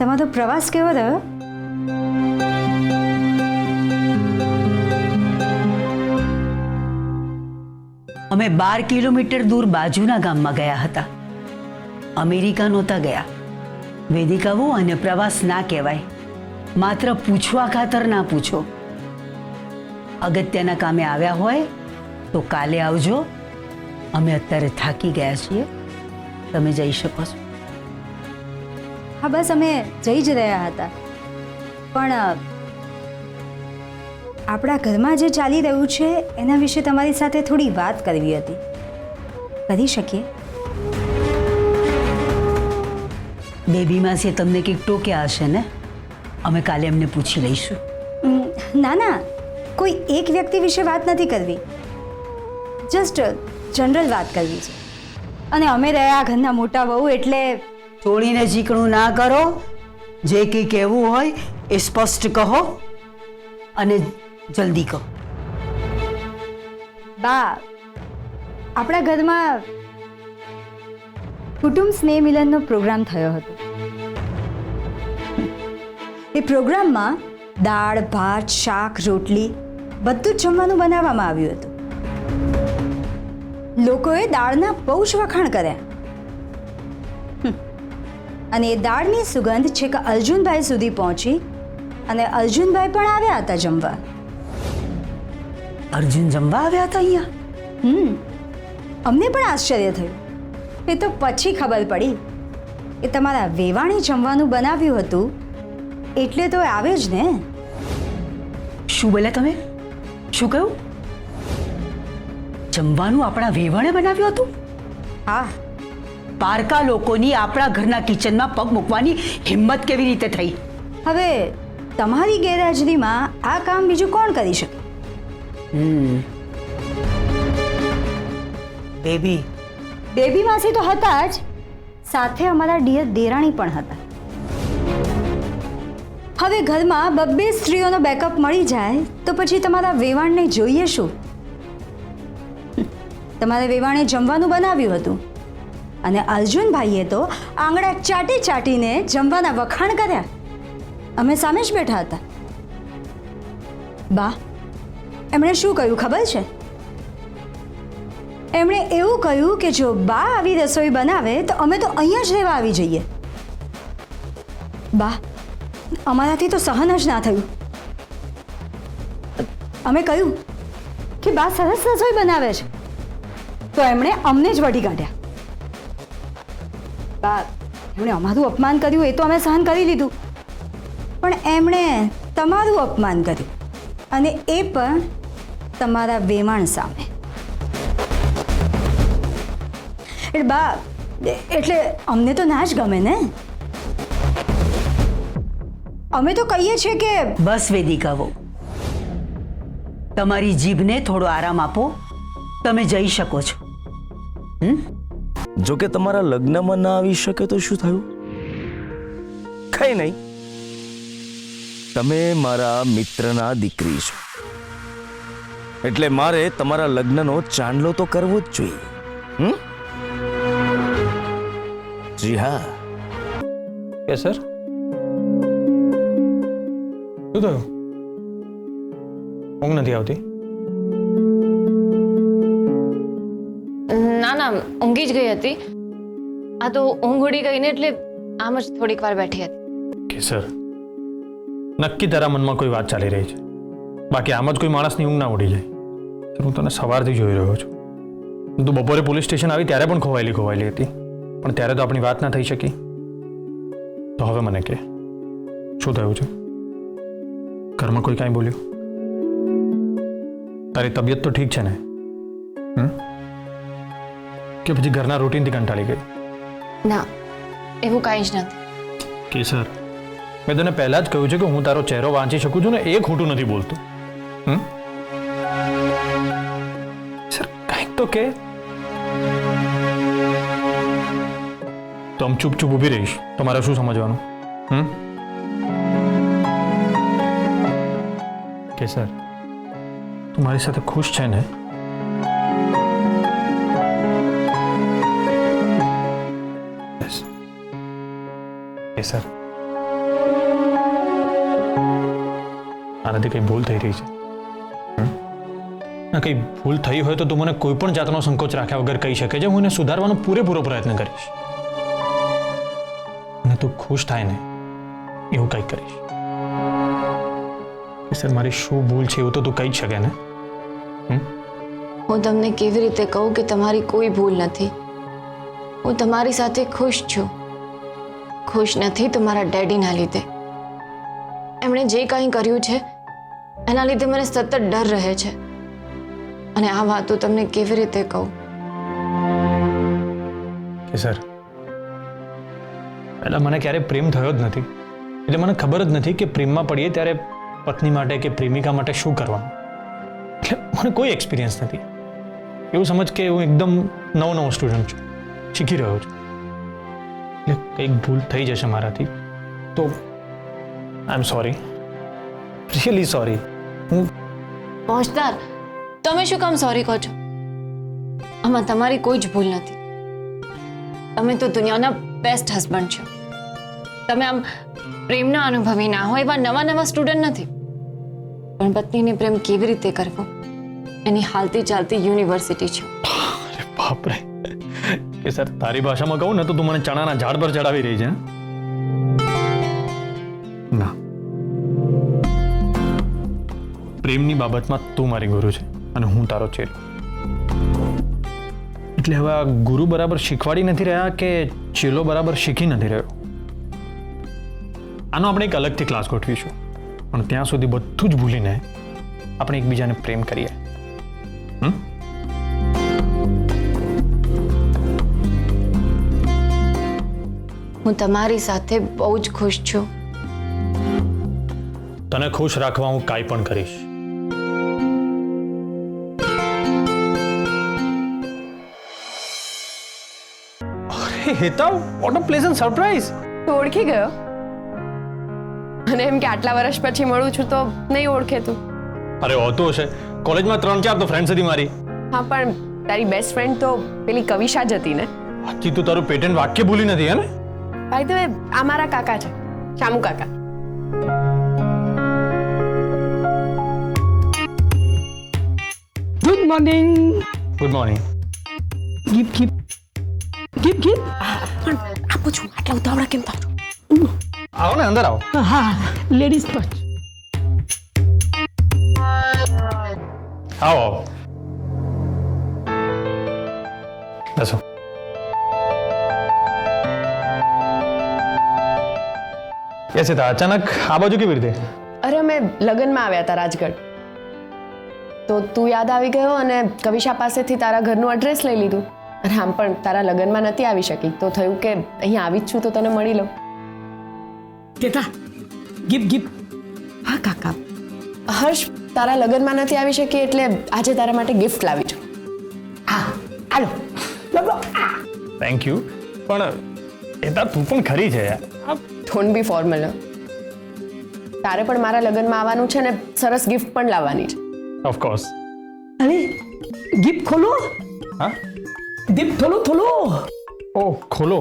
તમારો પ્રવાસ કેવો રહ્યો? અમે 12 કિલોમીટર દૂર બાજુના ગામમાં ગયા હતા. અમેરિકા નહોતા ગયા. વેદિકા વો અને પ્રવાસ ના કહેવાય. માત્ર પૂછવા ખાતર ના પૂછો. અગત્યના કામે આવ્યા હોય તો કાલે આવજો. અમે અત્યારે થાકી ગયા છીએ. તમે જઈ શકો છો. હા, બસ અમે જઈ જ રહ્યા હતા. પણ આપણા ઘરમાં જે ચાલી રહ્યું છે એના વિશે તમારી સાથે થોડી વાત કરવી હતી. કરી શકીએ? બેબીમાં છે તમને કંઈક ટોક્યા હશે ને? અમે કાલે એમને પૂછી લઈશું. ના ના, કોઈ એક વ્યક્તિ વિશે વાત નથી કરવી. જસ્ટ જનરલ વાત કરવી છે. અને અમે રહ્યા ઘરના મોટા વહુ એટલે ચોળીને ચીકણું ના કરો. જે કંઈ કહેવું હોય એ સ્પષ્ટ કહો અને જલ્દી કહો. બા, આપણા ઘરમાં કુટુંબ સ્નેહ મિલનનો પ્રોગ્રામ થયો હતો. એ પ્રોગ્રામમાં દાળ, ભાત, શાક, રોટલી બધું જ જમવાનું બનાવવામાં આવ્યું હતું. લોકોએ દાળના બહુ જ વખાણ કર્યા. અને એ દાળની સુગંધ છેક અર્જુનભાઈ સુધી પહોંચી અને અર્જુનભાઈ પણ આવ્યા હતા જમવા. અર્જુન જમવા આવ્યા હતા અહીંયા? અમને પણ આશ્ચર્ય થયું. એ તો પછી ખબર પડી કે તમારા વેવાણે જમવાનું બનાવ્યું હતું એટલે તો એ આવે જ ને. શું બોલ્યા તમે? શું કહ્યું? જમવાનું આપણા વેવાણે બનાવ્યું હતું? હા, પારકા લોકોની આપણા ઘરના કિચનમાં પગ મૂકવાની હિંમત કેવી રીતે થઈ? હવે તમારી ગેરહાજરીમાં આ કામ બીજું કોણ કરી શકે? બેબી બેબી માસી તો હતા જ, સાથે અમારા ડિયર દેરાણી પણ હતા. હવે ઘરમાં બબ્બે સ્ત્રીઓનો બેકઅપ મળી જાય તો પછી તમારા વેવાણને જોઈએ શું? તમારા વેવાણે જમવાનું બનાવ્યું હતું અને અર્જુનભાઈએ તો આંગળા ચાટી ચાટીને જમવાના વખાણ કર્યા. અમે સામે જ બેઠા હતા. બા, એમણે શું કહ્યું ખબર છે? એમણે એવું કહ્યું કે જો બા આવી રસોઈ બનાવે તો અમે તો અહીંયા જ રહેવા આવી જઈએ. બા, અમારાથી તો સહન જ ના થયું. અમે કહ્યું કે બા સરસ રસોઈ બનાવે છે તો એમણે અમને જ વઢી કાઢ્યા. બા, એમણે અમારું અપમાન કર્યું એ તો અમે સહન કરી લીધું, પણ એમણે તમારું અપમાન કર્યું અને એ પણ તમારા વેવાણ સામે. એટલે બા, એટલે અમને તો ના જ ગમે ને. અમે તો કહીએ છીએ કે બસ વેદિકા વો, તમારી જીભને થોડો આરામ આપો. તમે જઈ શકો છો. જો કે તમારા લગ્નમાં ના આવી શકે તો શું થયું? કઈ નહીં, તમે મારા મિત્રના દીકરી છો એટલે મારે તમારા લગ્નનો ચાંદલો તો કરવો જ જોઈએ. જી હા. કે સર, શું થયું? ઊંઘ નથી આવતી? ના ના, ઊંઘી જ ગઈ હતી. આ તો ઊંઘ ઉડી ગઈ ને એટલે આમ જ થોડીક વાર બેઠી હતી. કે સર, નક્કી તારા મનમાં કોઈ વાત ચાલી રહી છે. બાકી આમ જ કોઈ માણસની ઊંઘ ના ઉડી જાય. હું તને સવારથી જોઈ રહ્યો છું. તું બપોરે પોલીસ સ્ટેશન આવી ત્યારે પણ ખોવાયેલી હતી, પણ ત્યારે તો આપણી વાત ના થઈ શકી. તો હવે મને કે શું થયું છે? ઘરમાં કોઈ કાંઈ બોલ્યું? તારી તબિયત તો ઠીક છે ને? કે પછી ઘરના રૂટીનથી કંટાળી ગઈ? ના, એવું કાંઈ જ નથી. કે સર, મેં તને પહેલા જ કહ્યું છે કે હું તારો ચહેરો વાંચી શકું છું ને એ ખોટું નથી બોલતો. સર, કાંઈક તો કે. તો આમ ચૂપ ચૂપ ઊભી રહીશ તો મારે શું સમજવાનું? કે સર, તું મારી સાથે ખુશ છે ને? કે સર, આનાથી કંઈ ભૂલ થઈ રહી છે. ના, કંઈ ભૂલ થઈ હોય તો તું મને કોઈ પણ જાતનો સંકોચ રાખ્યા વગર કહી શકે છે. હું એને સુધારવાનો પૂરેપૂરો પ્રયત્ન કરીશ અને તું ખુશ થાય ને એવું કંઈક કરીશ. સર, મારી શું ભૂલ છે એવું તો તું કહી જ શકે ને? હું તમને કેવી રીતે કહું કે તમારી કોઈ ભૂલ નથી. હું તમારી સાથે ખુશ છું. ખુશ નથી તમારા ડેડીના લીધે. એમણે જે કંઈ કર્યું છે એના લીધે મને સતત ડર રહે છે. અને આ વાત હું તમને કેવી રીતે કહું? કે સર, પહેલાં મને ક્યારેય પ્રેમ થયો જ નથી, એટલે મને ખબર જ નથી કે પ્રેમમાં પડીએ ત્યારે પત્ની માટે કે પ્રેમિકા માટે શું કરવાનું. એટલે મને કોઈ એક્સપિરિયન્સ નથી. એવું સમજ કે હું એકદમ નવો સ્ટુડન્ટ છું, શીખી રહ્યો છું. એટલે કંઈક ભૂલ થઈ જશે મારાથી તો આઈ એમ સોરી, રિયલી સોરી. હું પહોંચદાર, તમે શું કામ સોરી કહો છો? આમાં તમારી કોઈ જ ભૂલ નથી. તમે તો દુનિયાના બેસ્ટ હસબન્ડ છો. તમે આમ પ્રેમના અનુભવી ના હોય એવા નવા સ્ટુડન્ટ નથી. પણ પત્નીને પ્રેમ કેવી રીતે કરવો એની હાલતી ચાલતી યુનિવર્સિટી છે. અરે બાપરે, કે સર તારી ભાષામાં કહું ને તો તું મને ચણાના ઝાડ પર ચડાવી રહી છે. ના, પ્રેમની બાબતમાં તું મારી ગુરુ છે અને હું તારો ચેલો. એટલે હવે આ ગુરુ બરાબર શીખવાડી નથી રહ્યા કે ચેલો બરાબર શીખી નથી રહ્યો. આનો આપણે એક અલગથી ક્લાસ ગોઠવીશું, પણ ત્યાં સુધી બધું જ ભૂલીને આપણે એકબીજાને પ્રેમ કરીએ. હું તમારી સાથે બહુ જ ખુશ છું. તને ખુશ રાખવા હું કાંઈ પણ કરીશ. અરે હેતાવ, વોટ અ પ્લેઝન્ટ સરપ્રાઈઝ. તો ઓળખી ગયો અને એમ કે આટલા વર્ષ પછી મળું છું તો નહીં ઓળખે તું? અરે હોતું હશે, કોલેજમાં 3-4 તો ફ્રેન્ડ્સ હતી મારી. હા, પણ તારી બેસ્ટ ફ્રેન્ડ તો પેલી કવિશા જ હતી ને? બાકી તું તારું પેટન્ટ વાક્ય ભૂલી નથી હે ને? ભાઈ તો આ મારા કાકા છે, શામુ કાકા. Good morning. Good morning. ગીપ ગીપ ગીપ ગીપ. પણ આપું છું, આટલા ઉતાવળા કેમ થાવ છો? આવો ને, અંદર આવો. હા, લેડીઝ ફર્સ્ટ. આવો આવો, બેસો. યસ, અચાનક આ બાજુ કેવી રીતે? અરે અમે લગ્નમાં આવ્યા હતા રાજગઢ, તો તું યાદ આવી ગયો અને કવિશા પાસેથી તારા ઘરનું એડ્રેસ લઈ લીધું. અને આમ પણ તારા લગ્નમાં નથી આવી શકી તો થયું કે અહીંયા આવી જ છું તો તને મળી લઉં. કેતા ગીપ ગીપ. હા કાકા. હર્ષ, તારા લગ્નમાં નથી આવી શકી એટલે આજે તારા માટે ગિફ્ટ લાવી છું. હા, હાલો લો. Thank you. પણ એતા તું પણ ખરી છે યાર. Don't be formal. તારે પણ મારા લગ્નમાં આવવાનું છે ને સરસ ગિફ્ટ પણ લાવવાની છે. ઓફકોર્સ. અરે ગીપ ખોલો. હા, દીપ થોલો થોલો. ઓ ખોલો.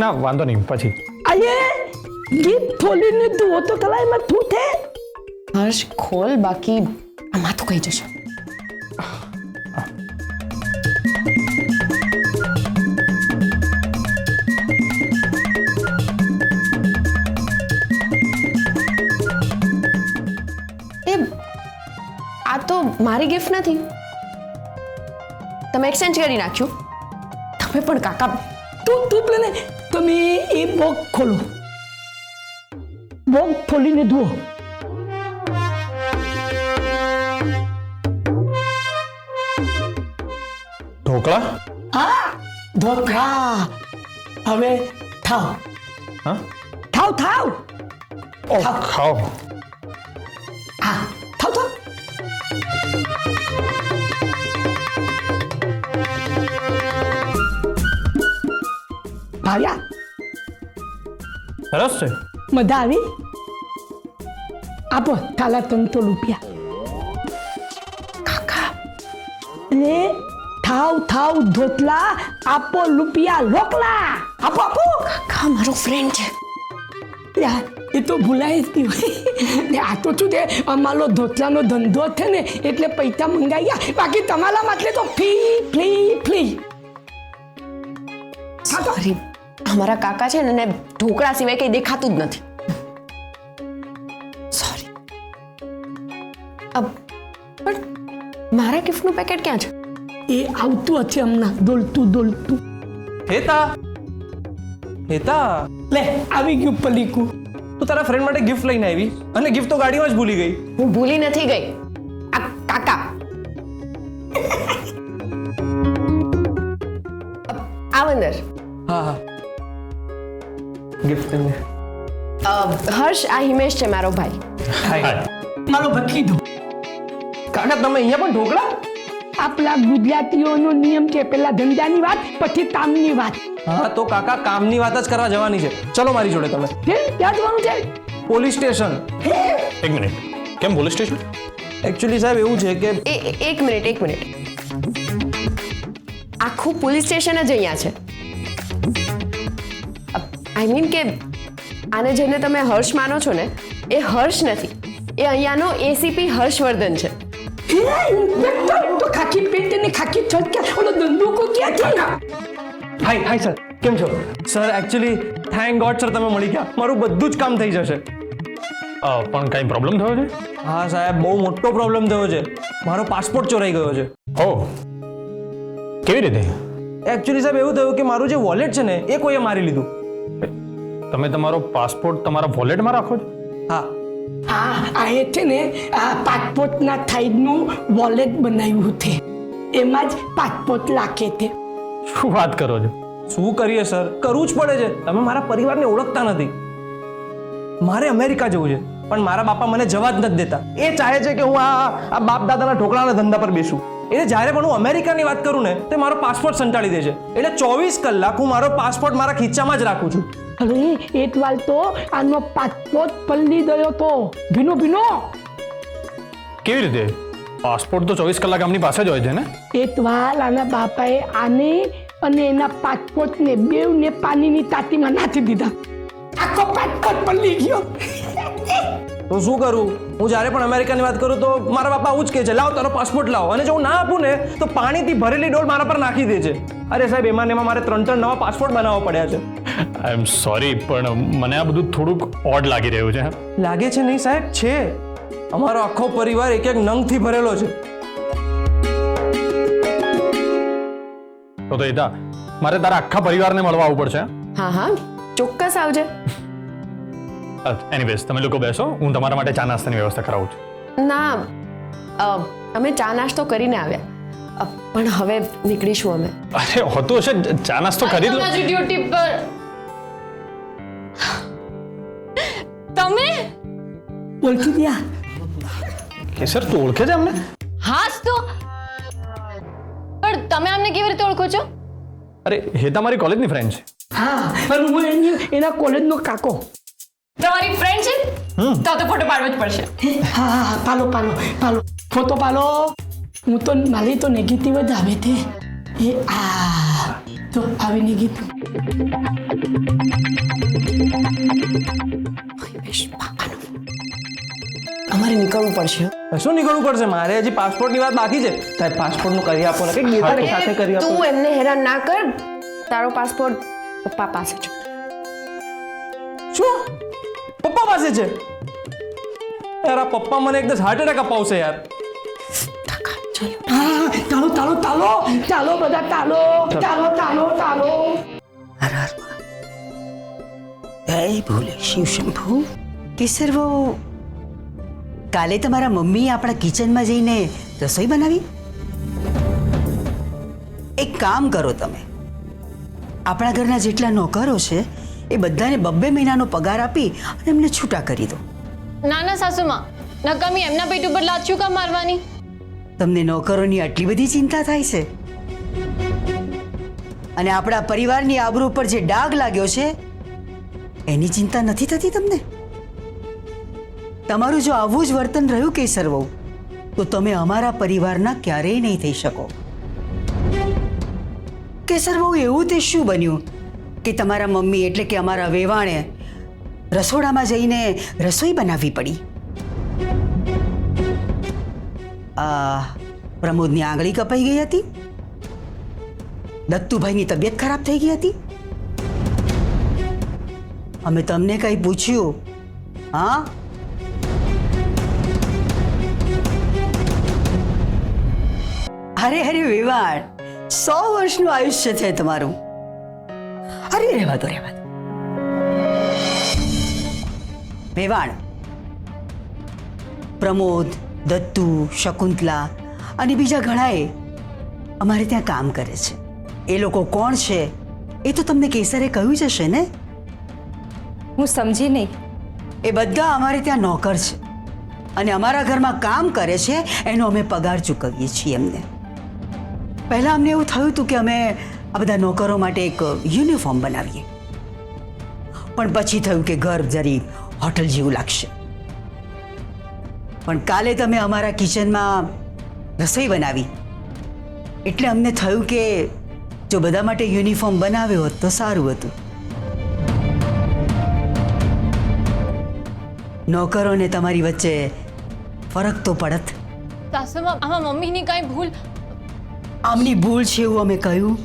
ના વાંધો નહીં, પછી. આયે ગીપ ખોલીને તું તો કલાઈમાં તું થે. હર્ષ, ખોલ, બાકી આ માથું કહી જશે. આ તો મારી ગિફ્ટ નથી, તમે એક્સચેન્જ કરી નાખ્યું. તમે પણ કાકા. તું પેલે તમે એ બોક્સ ખોલો. બોક્સ ખોલીને જુઓ. ઢોકળા? હા, ધોકા. હવે થાવ. હા, થાવ થાવ. ઓ ખાઓ. હા, થાવ થાવ. ભાવ્યા, સરસ છે. મજા આવી? આપો કાલા તંતો રૂપિયા. કાકા અને થાવ થાવ ધોતલા આપો રૂપિયા લોકલા. આપો આપો. કાકા મારો ફ્રેન્ડ છે. યાર એ તો ભૂલાય જ નહીં ને આ તો શું છે અમારો ધોતલાનો ધંધો છે ને એટલે પૈસા મંગાવ્યા બાકી તમારા માટે તો ફ્રી ફ્રી ફ્રી સોરી અમારા કાકા છે ને ઢોકળા સિવાય કંઈ દેખાતું જ નથી સોરી પણ મારા ગિફ્ટનું પેકેટ ક્યાં છે એ આવતું હશે હમણાં દોલતું દોલતું હેતા હેતા લે આવી ગયું પલીકું તું તારા ફ્રેન્ડ માટે ગિફ્ટ લઈને આવી અને ગિફ્ટ તો ગાડીમાં જ ભૂલી ગઈ. હું ભૂલી નથી ગઈ આ કાકા આવ અંદર હા હા ગિફ્ટ લઈને હર્ષ આ હિમેશ છે મારો ભાઈ હાય મારો બદલી દો કાકા તમે અહીંયા પણ ઢોકળા આપણા ગુજરાતીઓનો નિયમ છે પેલા ધંધાની વાત પછી કામની વાત હા તો કાકા કામની વાત જ કરવા જવાની છે. ચલો મારી જોડે તમે ક્યાં જવાનું છે પોલીસ સ્ટેશન. એક મિનિટ કેમ પોલીસ સ્ટેશન? એકચ્યુઅલી સાહેબ એવું છે કે એક મિનિટ આખું પોલીસ સ્ટેશન જ અહીંયા છે આઈ મીન કે આને જેને તમે હર્ષ માનો છો ને એ હર્ષ નથી એ અહીંયાનો એસીપી હર્ષવર્ધન છે તો ખાકી પેટ ને ખાકી છત કે ઓલો દંડુકો ક્યાં છે હાય હાય સર કેમ છો sir actually thank God sir તમે મળી ગયા મારું બધું જ કામ થઈ જશે. પણ કાંઈ પ્રોબ્લેમ થયો છે? હા સાહેબ બહુ મોટો પ્રોબ્લેમ થયો છે મારો પાસપોર્ટ ચોરાઈ ગયો છે. ઓ કેવી રીતે? એકચ્યુઅલી સાહેબ એવું થયું કે મારું જે વોલેટ છે ને એ કોઈએ મારી લીધું. તમે તમારો પાસપોર્ટ તમારા વોલેટમાં રાખો છો? હા આ એ છે ને આ પાસપોર્ટના સાઈડનું વોલેટ બનાવ્યું છે એમાં જ પાસપોર્ટ રાખે છે શું વાત કરો છો? શું કરીએ સર કરવું જ પડે છે તમે મારા પરિવારને ઓળખતા નથી. મારે અમેરિકા જવું છે પણ મારા બાપા મને જવા જ નથી દેતા. એ ચાહે છે કે હું આ બાપ દાદાના ઢોકળાના ધંધા પર બેસું. એટલે જ્યારે પણ હું અમેરિકાની વાત કરું ને તે મારો પાસપોર્ટ સંચાળી દે છે. એટલે 24 કલાક હું મારો પાસપોર્ટ મારા ખીચામાં જ રાખું છું. અરે એક વાર તો આનો પાસપોર્ટ પલળી ગયો તો ભીનો ભીનો કેવી રીતે? પાસપોર્ટ તો 24 કલાક આમની પાસે જ હોય છે ને? એક વાર આના બાપાએ આને અને એના પાસપોર્ટને બેવને પાણીની ટાંકીમાં નાખી દીધા આખો પાસપોર્ટ પલળી ગયો તો શું કરું હું જ્યારે પણ અમેરિકાની વાત કરું તો મારા બાપા આવું જ કહે છે લાવ તારો પાસપોર્ટ લાવો અને જો હું ના આપું ને તો પાણીથી ભરેલી ડોલ મારા પર નાખી દે છે. અરે સાહેબ એમાં ને એમાં મારે 3 નવા પાસપોર્ટ બનાવવા પડ્યા છે. આઈ એમ સોરી પણ મને આ બધું થોડુંક ઓડ લાગી રહ્યું છે. લાગે છે નહીં સાહેબ છે અમારો આખો પરિવાર એક નંગથી ભરેલો છે. તો એતા મારે તારા આખા પરિવારને મળવા આવવું પડશે. હા ચોક્કસ આવજે. એનીવેઝ તમે લોકો બેસો હું તમારા માટે ચા નાસ્તાની વ્યવસ્થા કરાવું છું. ના અમે ચા નાસ્તો કરીને આવ્યા પણ હવે નીકળીશું અમે. અરે હોતું હશે ચા નાસ્તો કરી લો. ડ્યુટી પર તમે ઓળખી ગયા કેસર તું ઓળખે છે અમને? હાસ તો પણ તમે અમને કેવી રીતે ઓળખો છો? અરે હે તમારી કોલેજની ફ્રેન્ડ છે. હા અને હું એના કોલેજનો કાકો તમારી ફ્રેન્ડ છે તો ફોટો પાડવો જ પડશે. હા પાલો પાલો પાલો ફોટો પાલો હું તો મારી તો નેગેટિવ જ આવે છે એ આ તો આવી નેગેટિવ અમારે નીકળવું પડશે. શું નીકળવું પડશે મારે હજી પાસપોર્ટની વાત બાકી છે. સાહેબ પાસપોર્ટનું કરી આપો ને કંઈક ડેટા સાથે કરી આપો. તું એમને હેરાન ના કર તારો પાસપોર્ટ પપ્પા પાસે છે. શું પપ્પા પાસે છે? યાર આ પપ્પા મને એકદમ હાર્ટ એટેક અપાવશે યાર. હા ચાલો ચાલો ચાલો ચાલો બધા ચાલો ચાલો ચાલો ચાલો હે ભોલે શિવ શંભુ. કેસર બહુ કાલે તમારા મમ્મીએ આપણા કિચનમાં જઈને રસોઈ બનાવી? એક કામ કરો તમે આપણા ઘરના જેટલા નોકરો છે એ બધાને 2 મહિનાનો પગાર આપી અને એમને છૂટા કરી દો. નાના સાસુમાં નકામી એમના પેટ ઉપર લાત શું કામ મારવાની? તમને નોકરોની આટલી બધી ચિંતા થાય છે અને આપણા પરિવારની આબરૂ પર જે ડાઘ લાગ્યો છે એની ચિંતા નથી થતી તમને? તમારું જો આવું જ વર્તન રહ્યું કેસર વહુ તો તમે અમારા પરિવારના ક્યારેય નહીં થઈ શકો. કેસર વહુ એવું તે શું બન્યું કે તમારા મમ્મી એટલે કે અમારા વેવાણે રસોડામાં જઈને રસોઈ બનાવવી પડી. પ્રમોદની આંગળી કપાઈ ગઈ હતી, દત્તુભાઈની તબિયત ખરાબ થઈ ગઈ હતી. અમે તમને કઈ પૂછ્યું? હા, અરે અરે વેવાણ, 100 વર્ષનું આયુષ્ય છે તમારું. અરે રહેવા દો. વેવાણ, પ્રમોદ, દત્તુ, શકુંતલા અને બીજા ઘણાએ અમારે ત્યાં કામ કરે છે. એ લોકો કોણ છે એ તો તમને કેસરે કહ્યું જ હશે ને? હું સમજી નહીં. એ બધા અમારે ત્યાં નોકર છે અને અમારા ઘરમાં કામ કરે છે, એનો અમે પગાર ચૂકવીએ છીએ એમને. પહેલાં અમને એવું થયું હતું કે અમે આ બધા નોકરો માટે એક યુનિફોર્મ બનાવીએ, પણ પછી થયું કે ઘર જરી હોટલ જેવું લાગશે. પણ કાલે તમે અમારા કિચનમાં રસોઈ બનાવી એટલે અમને થયું કે જો બધા માટે યુનિફોર્મ બનાવ્યો હોત તો સારું હતું. નોકરોને તમારી વચ્ચે ફરક તો પડત. સાસુમાં આમાં મમ્મીની કાંઈ ભૂલ? આમની ભૂલ છે એવું અમે કહ્યું?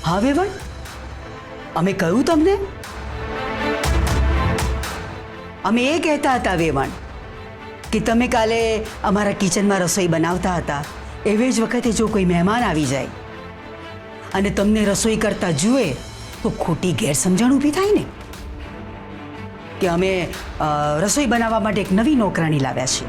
હવે પણ અમે કહ્યું તમને? અમે એ કહેતા હતા વેવાણ કે તમે કાલે અમારા કિચનમાં રસોઈ બનાવતા હતા, એવી જ વખતે જો કોઈ મહેમાન આવી જાય અને તમને રસોઈ કરતા જુએ તો ખોટી ગેરસમજણ ઊભી થાય ને કે અમે રસોઈ બનાવવા માટે એક નવી નોકરાણી લાવ્યા છીએ.